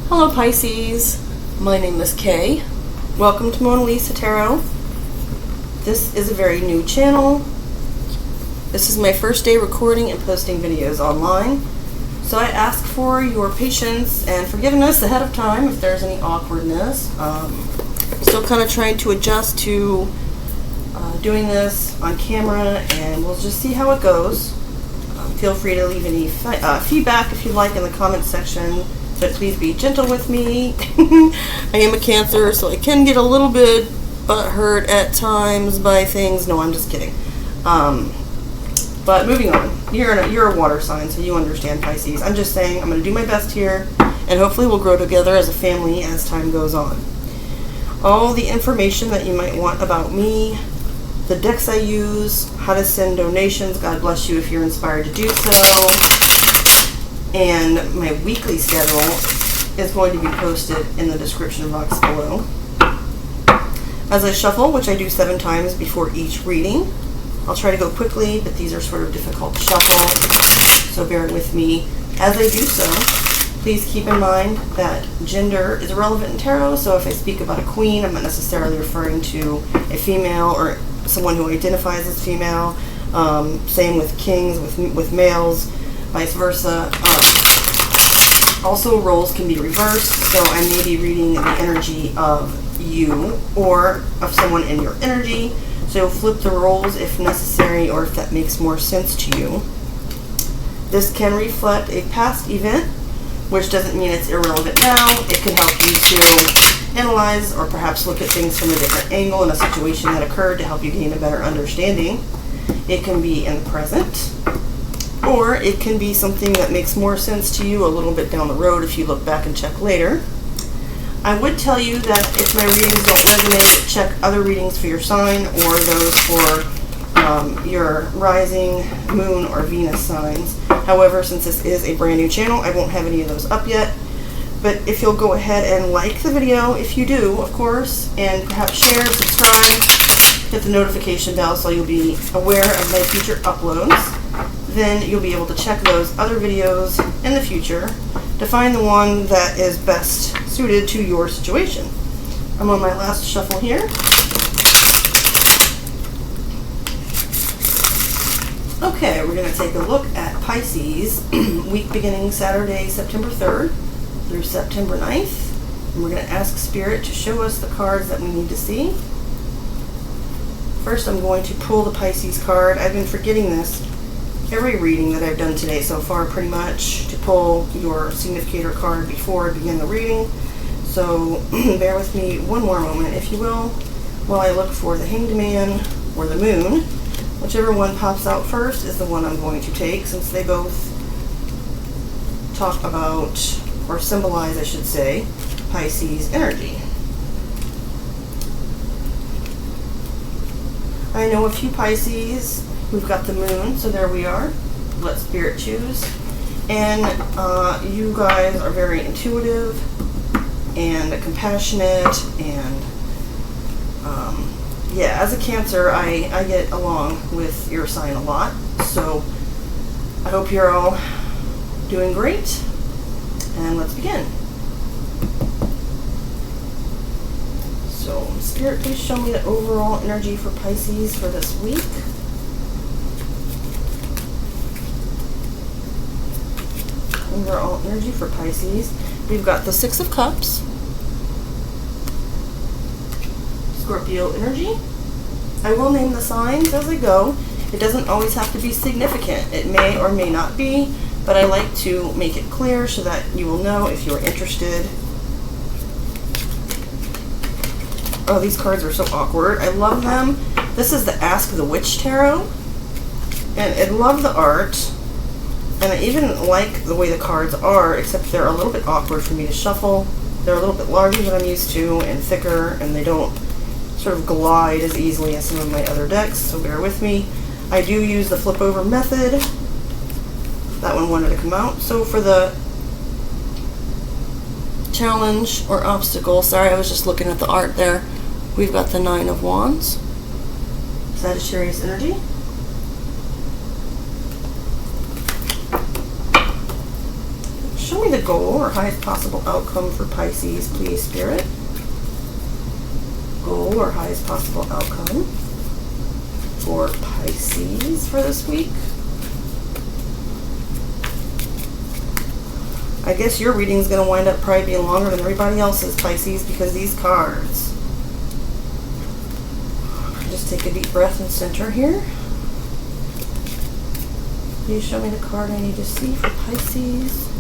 Hello Pisces, my name is Kay. Welcome to Mona Lisa Tarot. This is a very new channel. This is my first day recording and posting videos online. So I ask for your patience and forgiveness ahead of time if there's any awkwardness. I'm still kind of trying to adjust to doing this on camera, and we'll just see how it goes. Feel free to leave any feedback if you like in the comments section. But please be gentle with me. I am a Cancer, so I can get a little bit butthurt at times by things. No, I'm just kidding. But moving on. You're a water sign, so you understand, Pisces. I'm just saying I'm going to do my best here, and hopefully we'll grow together as a family as time goes on. All the information that you might want about me, the decks I use, how to send donations, God bless you if you're inspired to do so, and my weekly schedule is going to be posted in the description box below. As I shuffle, which I do 7 times before each reading, I'll try to go quickly, but these are sort of difficult to shuffle, so bear with me as I do so. Please keep in mind that gender is irrelevant in tarot, so if I speak about a queen, I'm not necessarily referring to a female or someone who identifies as female. Same with kings, with males, vice versa. Also, roles can be reversed, so I may be reading the energy of you or of someone in your energy. So flip the roles if necessary or if that makes more sense to you. This can reflect a past event, which doesn't mean it's irrelevant now. It can help you to analyze or perhaps look at things from a different angle in a situation that occurred to help you gain a better understanding. It can be in the present, or it can be something that makes more sense to you a little bit down the road if you look back and check later. I would tell you that if my readings don't resonate, check other readings for your sign or those for your rising, moon, or Venus signs. However, since this is a brand new channel, I won't have any of those up yet. But if you'll go ahead and like the video, if you do, of course, and perhaps share, subscribe, hit the notification bell so you'll be aware of my future uploads. Then you'll be able to check those other videos in the future to find the one that is best suited to your situation. I'm on my last shuffle here. Okay, we're going to take a look at Pisces, week beginning Saturday, September 3rd through September 9th. And we're going to ask Spirit to show us the cards that we need to see. First, I'm going to pull the Pisces card. I've been forgetting this every reading that I've done today so far, pretty much, to pull your significator card before I begin the reading. So bear with me one more moment, if you will, while I look for the Hanged Man or the Moon. Whichever one pops out first is the one I'm going to take, since they both talk about, or symbolize, I should say, Pisces energy. I know a few Pisces. We've got the Moon, so there we are. Let Spirit choose. And you guys are very intuitive and compassionate, and yeah, as a Cancer, I get along with your sign a lot. So I hope you're all doing great, and let's begin. So Spirit, please show me the overall energy for Pisces for this week. Overall energy for Pisces. We've got the 6 of Cups, Scorpio energy. I will name the signs as I go. It doesn't always have to be significant. It may or may not be, but I like to make it clear so that you will know if you're interested. Oh, these cards are so awkward. I love them. This is the Ask the Witch Tarot, and I love the art. And I even like the way the cards are, except they're a little bit awkward for me to shuffle. They're a little bit larger than I'm used to and thicker, and they don't sort of glide as easily as some of my other decks, so bear with me. I do use the flip over method. That one wanted to come out. So for the challenge or obstacle, sorry, I was just looking at the art there. We've got the 9 of Wands, Sagittarius energy. Show me the goal or highest possible outcome for Pisces, please, Spirit. Goal or highest possible outcome for Pisces for this week. I guess your reading is going to wind up probably being longer than everybody else's, Pisces, because these cards. Just take a deep breath and center here. Please show me the card I need to see for Pisces.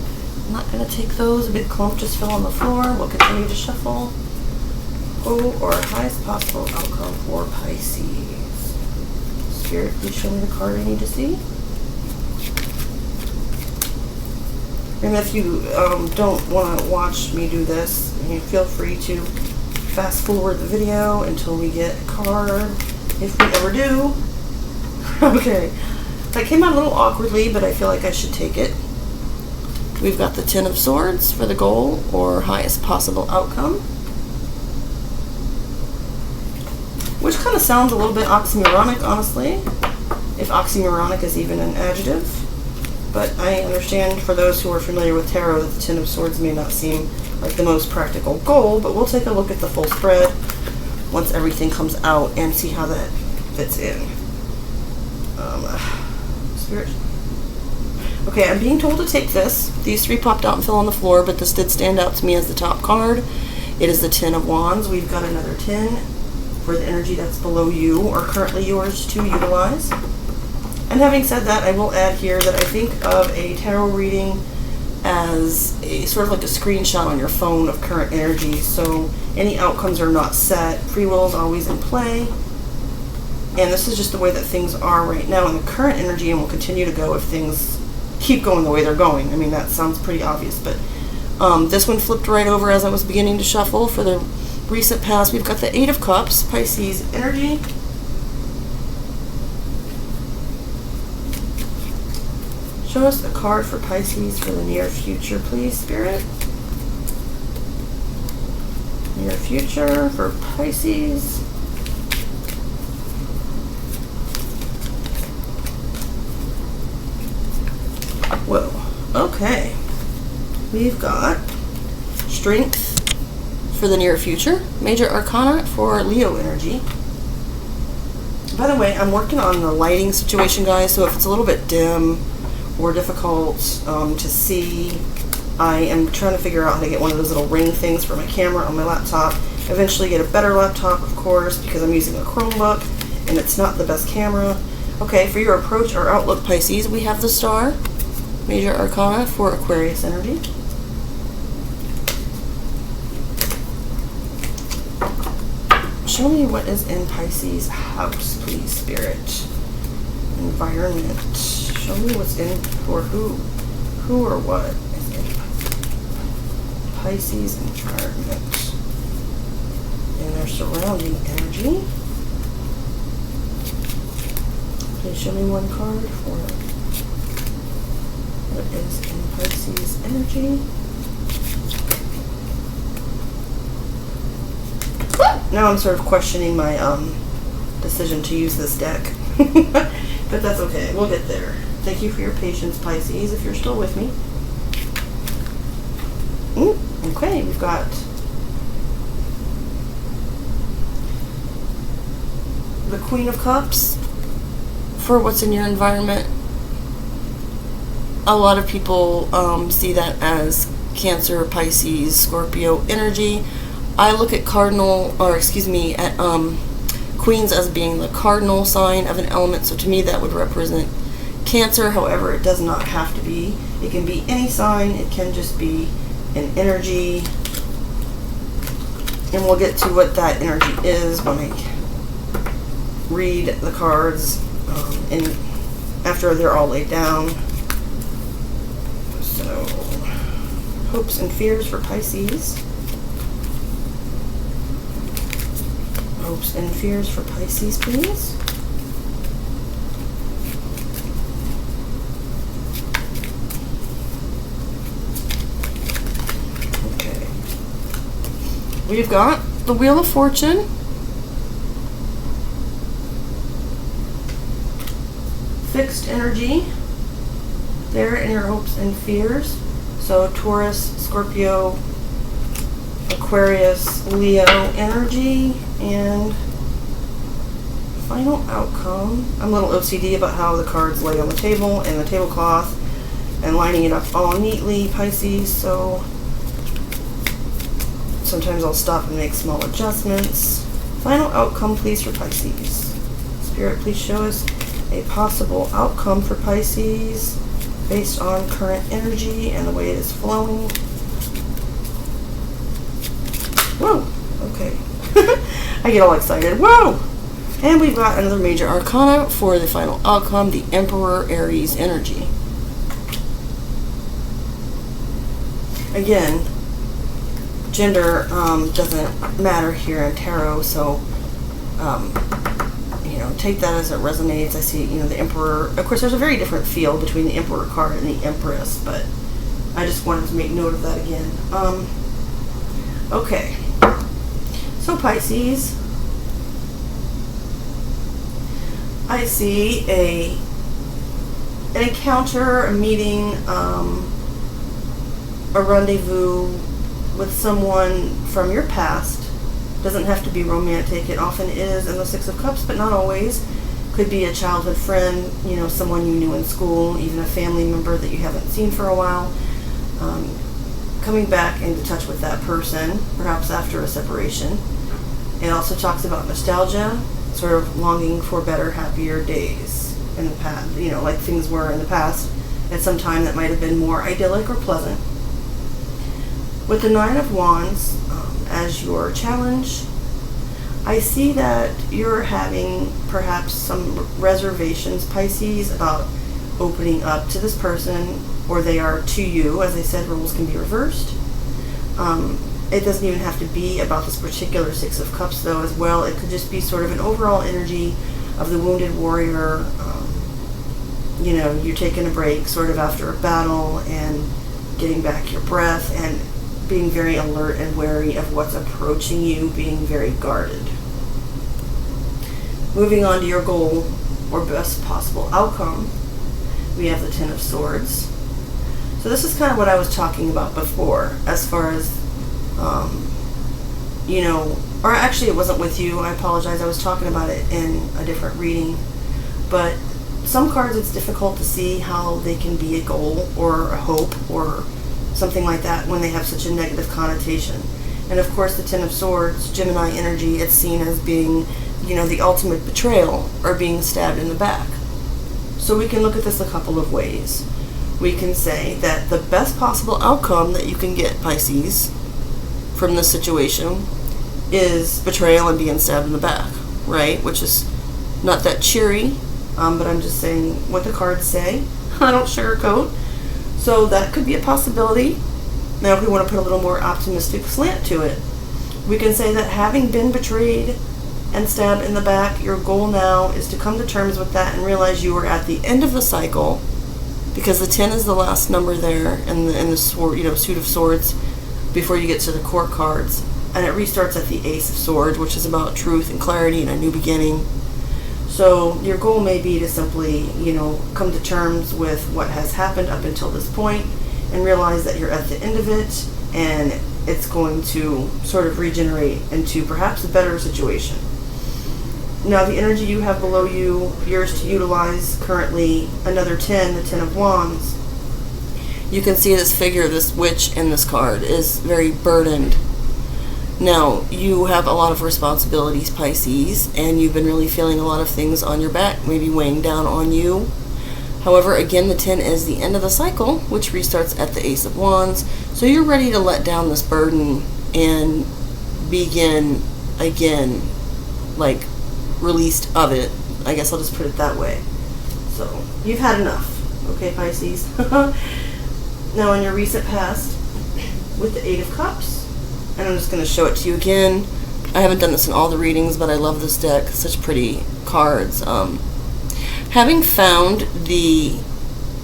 I'm not going to take those. A big clump just fell on the floor. We'll continue to shuffle. Goal or highest possible outcome for Pisces. Spirit, please show me the card I need to see. And if you don't want to watch me do this, you feel free to fast forward the video until we get a card, if we ever do. Okay, that came out a little awkwardly, but I feel like I should take it. We've got the Ten of Swords for the goal or highest possible outcome, which kind of sounds a little bit oxymoronic, honestly, if oxymoronic is even an adjective. But I understand for those who are familiar with tarot that the Ten of Swords may not seem like the most practical goal, but we'll take a look at the full spread once everything comes out and see how that fits in. Spirit. Okay, I'm being told to take this. These three popped out and fell on the floor, but this did stand out to me as the top card. It is the Ten of Wands. We've got another 10 for the energy that's below you or currently yours to utilize. And having said that, I will add here that I think of a tarot reading as a sort of like a screenshot on your phone of current energy. So any outcomes are not set. Free will is always in play. And this is just the way that things are right now in the current energy, and will continue to go if things keep going the way they're going. I mean, that sounds pretty obvious, but this one flipped right over as I was beginning to shuffle. For the recent past, we've got the Eight of Cups, Pisces energy. Show us a card for Pisces for the near future, please, Spirit. Near future for Pisces. Whoa. Okay. We've got Strength for the near future. Major Arcana for Leo energy. By the way, I'm working on the lighting situation, guys, so if it's a little bit dim or difficult to see, I am trying to figure out how to get one of those little ring things for my camera on my laptop. Eventually get a better laptop, of course, because I'm using a Chromebook and it's not the best camera. Okay, for your approach or outlook, Pisces, we have the Star, Major Arcana for Aquarius energy. Show me what is in Pisces house, please, Spirit. Environment. Show me what's in for who or what is in Pisces environment and their surrounding energy. Please show me one card for what is in Pisces energy. Now I'm sort of questioning my decision to use this deck. But that's okay. We'll get there. Thank you for your patience, Pisces, if you're still with me. Okay, we've got the Queen of Cups for what's in your environment. A lot of people see that as Cancer, Pisces, Scorpio energy. I look at Queens as being the cardinal sign of an element, so to me that would represent Cancer. However, it does not have to be. It can be any sign. It can just be an energy. And we'll get to what that energy is when I read the cards and after they're all laid down. So, hopes and fears for Pisces. Hopes and fears for Pisces, please. Okay. We've got the Wheel of Fortune. Fixed energy. There in your hopes and fears. So Taurus, Scorpio, Aquarius, Leo energy, and final outcome. I'm a little OCD about how the cards lay on the table and the tablecloth and lining it up all neatly, Pisces, so sometimes I'll stop and make small adjustments. Final outcome, please, for Pisces. Spirit, please show us a possible outcome for Pisces based on current energy and the way it is flowing. Whoa, okay. I get all excited. Whoa! And we've got another major arcana for the final outcome, the Emperor Aries energy. Again, gender doesn't matter here in tarot, so take that as it resonates. I see, the Emperor. Of course, there's a very different feel between the Emperor card and the Empress, but I just wanted to make note of that again. Okay. So Pisces, I see an encounter, a meeting, a rendezvous with someone from your past. Doesn't have to be romantic. It often is in the Six of Cups, but not always. Could be a childhood friend, someone you knew in school, even a family member that you haven't seen for a while. Coming back into touch with that person, perhaps after a separation. It also talks about nostalgia, sort of longing for better, happier days in the past, like things were in the past at some time that might have been more idyllic or pleasant. With the Nine of Wands as your challenge, I see that you're having perhaps some reservations, Pisces, about opening up to this person, or they are to you. As I said, roles can be reversed. It doesn't even have to be about this particular Six of Cups, though, as well. It could just be sort of an overall energy of the wounded warrior. You're taking a break sort of after a battle and getting back your breath and being very alert and wary of what's approaching you, being very guarded. Moving on to your goal or best possible outcome, we have the Ten of Swords. So this is kind of what I was talking about before, as far as, or actually it wasn't with you, I apologize, I was talking about it in a different reading, but some cards it's difficult to see how they can be a goal or a hope or something like that when they have such a negative connotation. And of course the Ten of Swords, Gemini energy, it's seen as being, the ultimate betrayal or being stabbed in the back. So we can look at this a couple of ways. We can say that the best possible outcome that you can get, Pisces, from this situation is betrayal and being stabbed in the back, right? Which is not that cheery, but I'm just saying what the cards say. I don't sugarcoat. So that could be a possibility. Now, if we want to put a little more optimistic slant to it, we can say that having been betrayed and stabbed in the back, your goal now is to come to terms with that and realize you are at the end of the cycle, because the 10 is the last number there in the sword, suit of swords before you get to the court cards, and it restarts at the Ace of Swords, which is about truth and clarity and a new beginning. So your goal may be to simply, come to terms with what has happened up until this point and realize that you're at the end of it and it's going to sort of regenerate into perhaps a better situation. Now the energy you have below you, yours to utilize currently, another 10, the Ten of Wands. You can see this figure, this witch in this card, is very burdened. Now, you have a lot of responsibilities, Pisces, and you've been really feeling a lot of things on your back, maybe weighing down on you. However, again, the 10 is the end of the cycle, which restarts at the Ace of Wands. So you're ready to let down this burden and begin again, like released of it. I guess I'll just put it that way. So you've had enough, okay, Pisces? Now, in your recent past, with the Eight of Cups, and I'm just going to show it to you again. I haven't done this in all the readings, but I love this deck. Such pretty cards. Having found the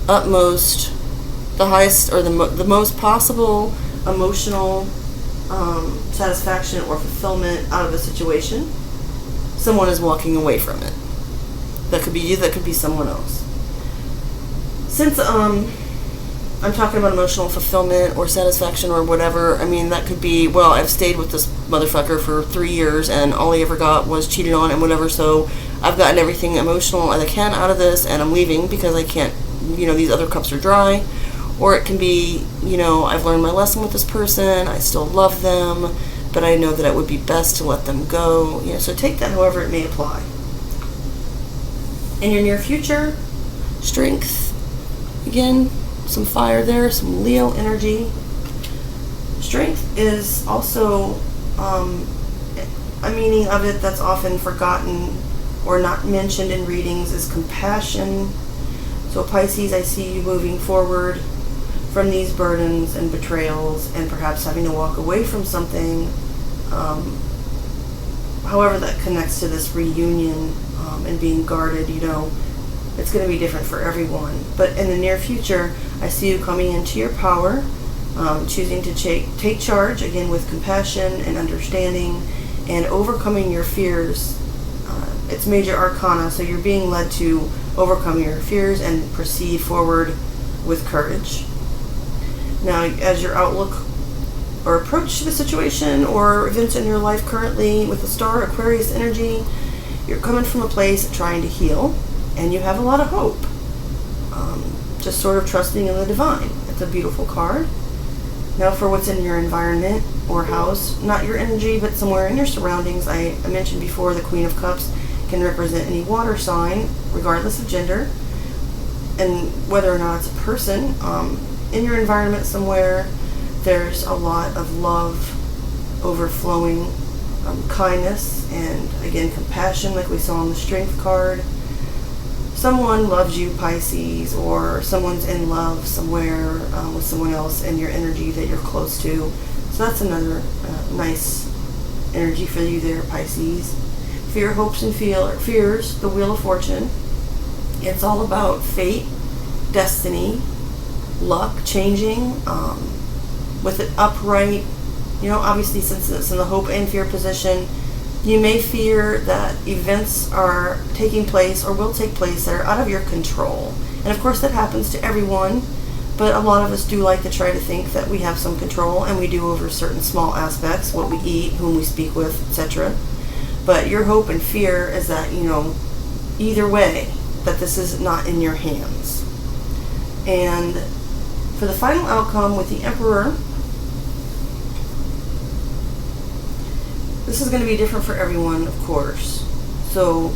utmost, the highest, or the most possible emotional satisfaction or fulfillment out of a situation, someone is walking away from it. That could be you, that could be someone else. Since I'm talking about emotional fulfillment or satisfaction or whatever. I mean, that could be, well, I've stayed with this motherfucker for 3 years and all he ever got was cheated on and whatever, so I've gotten everything emotional as I can out of this and I'm leaving because I can't, these other cups are dry. Or it can be, I've learned my lesson with this person, I still love them, but I know that it would be best to let them go. So take that however it may apply. In your near future, strength, again, some fire there, some Leo energy. Strength is also a meaning of it that's often forgotten or not mentioned in readings is compassion. So Pisces, I see you moving forward from these burdens and betrayals and perhaps having to walk away from something. However that connects to this reunion and being guarded, it's going to be different for everyone. But in the near future, I see you coming into your power, choosing to take charge, again, with compassion and understanding, and overcoming your fears. It's major arcana, so you're being led to overcome your fears and proceed forward with courage. Now, as your outlook or approach to the situation or events in your life currently with the star Aquarius energy, you're coming from a place trying to heal, and you have a lot of hope. Just sort of trusting in the divine. It's a beautiful card. Now for what's in your environment or house, not your energy, but somewhere in your surroundings. I mentioned before the Queen of Cups can represent any water sign, regardless of gender, and whether or not it's a person. In your environment somewhere, there's a lot of love, overflowing, kindness, and again, compassion, like we saw on the Strength card. Someone loves you, Pisces, or someone's in love somewhere with someone else in your energy that you're close to. So that's another nice energy for you there, Pisces. Fear, hopes, and fears, the Wheel of Fortune. It's all about fate, destiny, luck, changing, with it upright. Obviously, since it's in the hope and fear position, you may fear that events are taking place or will take place that are out of your control. And of course that happens to everyone, but a lot of us do like to try to think that we have some control, and we do over certain small aspects, what we eat, whom we speak with, etc. But your hope and fear is that, either way, that this is not in your hands. And for the final outcome with the Emperor, this is going to be different for everyone, of course. So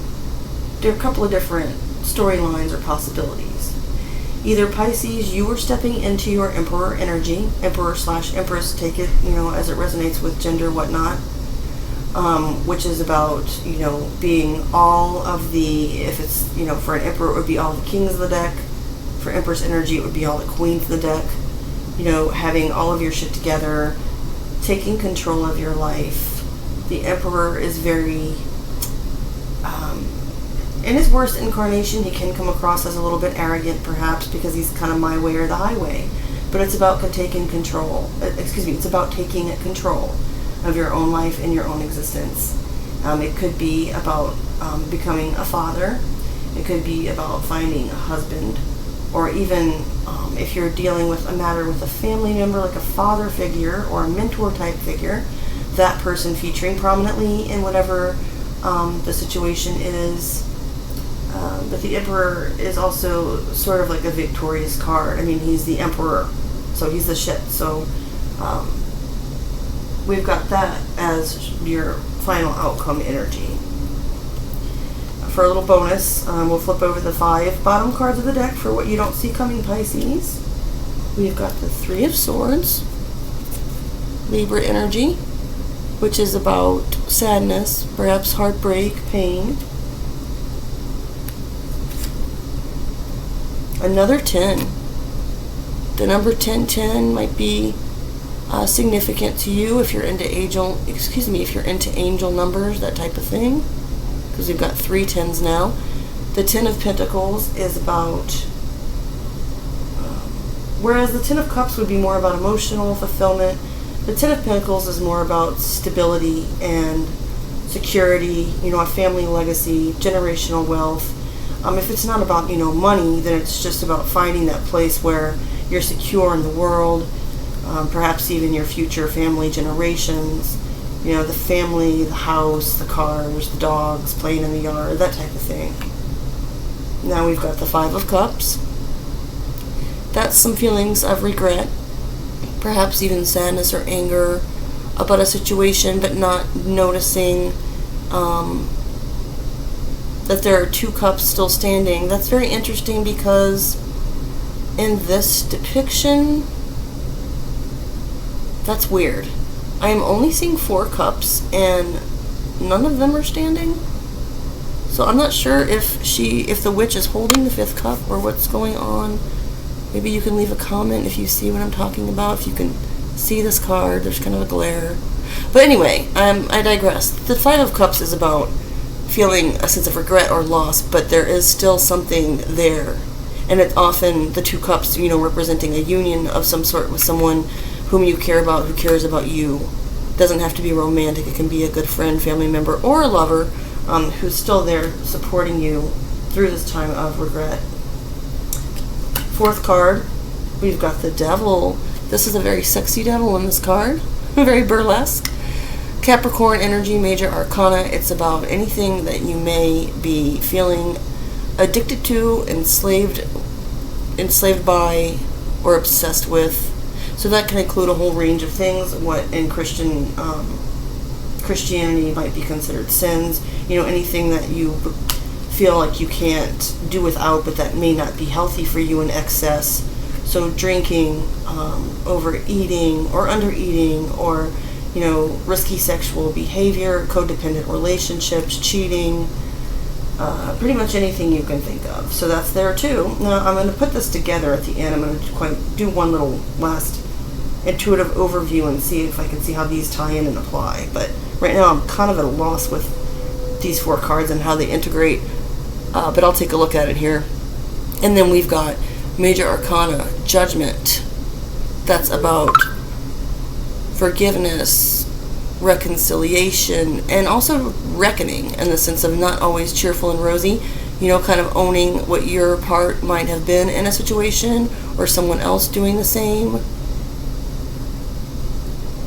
there are a couple of different storylines or possibilities. Either Pisces, you are stepping into your Emperor energy, Emperor/Empress, take it, as it resonates with gender, whatnot, which is about, being all of the, if it's, for an Emperor, it would be all the kings of the deck. For Empress energy, it would be all the queens of the deck. Having all of your shit together, taking control of your life. The Emperor is very, in his worst incarnation, he can come across as a little bit arrogant, perhaps, because he's kind of my way or the highway. But it's about taking control. It's about taking control of your own life and your own existence. It could be about becoming a father. It could be about finding a husband, or even if you're dealing with a matter with a family member, like a father figure or a mentor type figure, that person featuring prominently in whatever the situation is. But the Emperor is also sort of like a victorious card. I mean, he's the Emperor, so he's the shit. So we've got that as your final outcome energy. For a little bonus, we'll flip over the 5 bottom cards of the deck for what you don't see coming, Pisces. We've got the 3 of Swords, Libra energy, which is about sadness, perhaps heartbreak, pain. Another 10. The number 1010 might be significant to you if you're into angel numbers, that type of thing, because we've got 3 10s now. The 10 of Pentacles is about, whereas the 10 of Cups would be more about emotional fulfillment, the 10 of Pentacles is more about stability and security, a family legacy, generational wealth. If it's not about, money, then it's just about finding that place where you're secure in the world, perhaps even your future family generations, the family, the house, the cars, the dogs, playing in the yard, that type of thing. Now we've got the Five of Cups. That's some feelings of regret, perhaps even sadness or anger about a situation, but not noticing that there are 2 cups still standing. That's very interesting because in this depiction, that's weird. I am only seeing 4 cups and none of them are standing. So I'm not sure if the witch is holding the 5th cup or what's going on. Maybe you can leave a comment if you see what I'm talking about, if you can see this card. There's kind of a glare. But anyway, I digress. The 5 of Cups is about feeling a sense of regret or loss, but there is still something there. And it's often the 2 cups, representing a union of some sort with someone whom you care about, who cares about you. It doesn't have to be romantic. It can be a good friend, family member, or a lover who's still there supporting you through this time of regret. 4th card, we've got the Devil. This is a very sexy devil in this card. Very burlesque. Capricorn energy, major arcana. It's about anything that you may be feeling addicted to, enslaved by, or obsessed with. So that can include a whole range of things. What in Christianity might be considered sins. Anything that you feel like you can't do without, but that may not be healthy for you in excess. So drinking, overeating or undereating, or risky sexual behavior, codependent relationships, cheating, pretty much anything you can think of. So that's there too. Now I'm going to put this together at the end. I'm going to do one little last intuitive overview and see if I can see how these tie in and apply. But right now I'm kind of at a loss with these 4 cards and how they integrate, but I'll take a look at it here. And then we've got major arcana, Judgment. That's about forgiveness, reconciliation, and also reckoning, in the sense of not always cheerful and rosy, kind of owning what your part might have been in a situation, or someone else doing the same,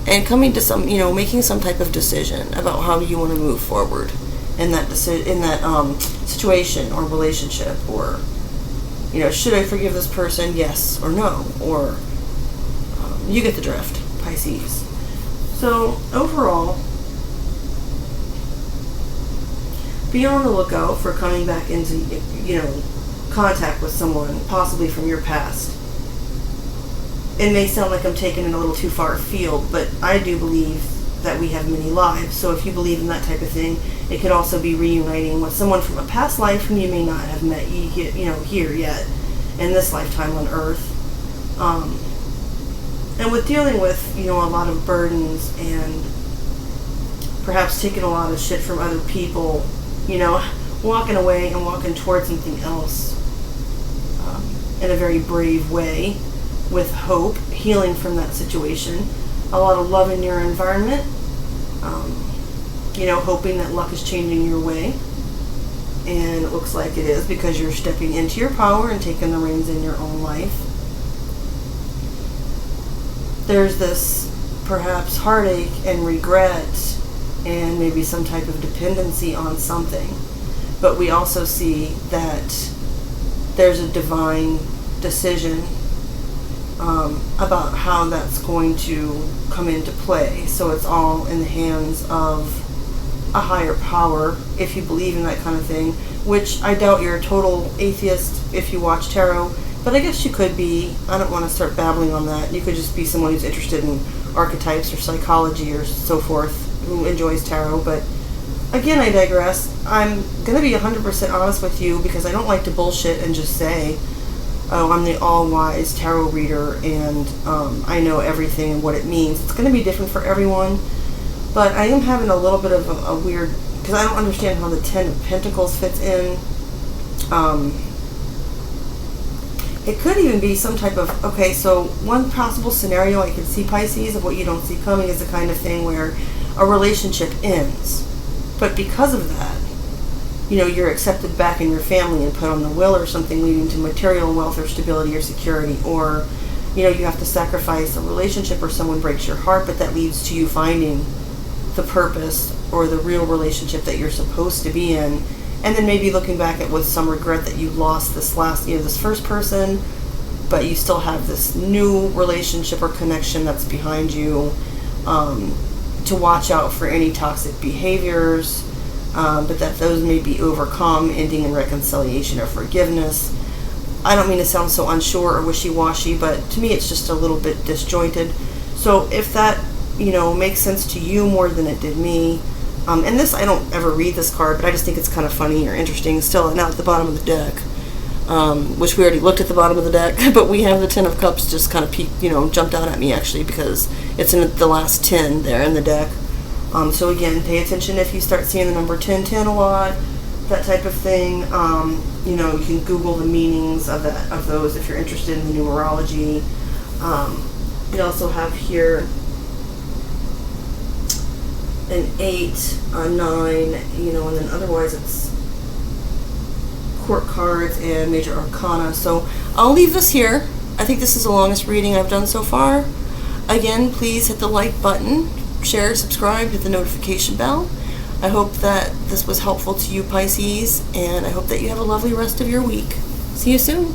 and coming to some, making some type of decision about how you want to move forward in that situation or relationship, or should I forgive this person, yes or no, or you get the drift, Pisces. So overall, be on the lookout for coming back into contact with someone possibly from your past. It may sound like I'm taking it a little too far afield, but I do believe that we have many lives. So if you believe in that type of thing, it could also be reuniting with someone from a past life whom you may not have met here yet in this lifetime on Earth. And with dealing with a lot of burdens and perhaps taking a lot of shit from other people, walking away and walking towards something else in a very brave way, with hope, healing from that situation, a lot of love in your environment, hoping that luck is changing your way, and it looks like it is, because you're stepping into your power and taking the reins in your own life. There's this perhaps heartache and regret and maybe some type of dependency on something, but we also see that there's a divine decision about how that's going to come into play. So it's all in the hands of a higher power, if you believe in that kind of thing, which I doubt you're a total atheist if you watch tarot, but I guess you could be. I don't want to start babbling on that. You could just be someone who's interested in archetypes or psychology or so forth, who enjoys tarot. But again, I digress. I'm going to be 100% honest with you, because I don't like to bullshit and just say, oh, I'm the all-wise tarot reader and I know everything and what it means. It's going to be different for everyone, but I am having a little bit of a weird, because I don't understand how the 10 of Pentacles fits in. It could even be some type of, okay, so one possible scenario I could see, Pisces, of what you don't see coming, is the kind of thing where a relationship ends. But because of that, you're accepted back in your family and put on the will, or something leading to material wealth or stability or security, or you have to sacrifice a relationship or someone breaks your heart, but that leads to you finding the purpose or the real relationship that you're supposed to be in, and then maybe looking back at with some regret that you lost this first person, but you still have this new relationship or connection that's behind you, to watch out for any toxic behaviors, but that those may be overcome, ending in reconciliation or forgiveness. I don't mean to sound so unsure or wishy-washy, but to me it's just a little bit disjointed. So if that, makes sense to you more than it did me, and this, I don't ever read this card, but I just think it's kind of funny or interesting still, now at the bottom of the deck, which we already looked at the bottom of the deck, but we have the Ten of Cups just kind of jumped out at me actually, because it's in the last 10 there in the deck. So again, pay attention if you start seeing the number 1010 a lot, that type of thing. You can Google the meanings of those if you're interested in the numerology. We also have here an 8, a 9, and then otherwise it's court cards and major arcana. So I'll leave this here. I think this is the longest reading I've done so far. Again, please hit the like button, share, subscribe, hit the notification bell. I hope that this was helpful to you, Pisces, and I hope that you have a lovely rest of your week. See you soon.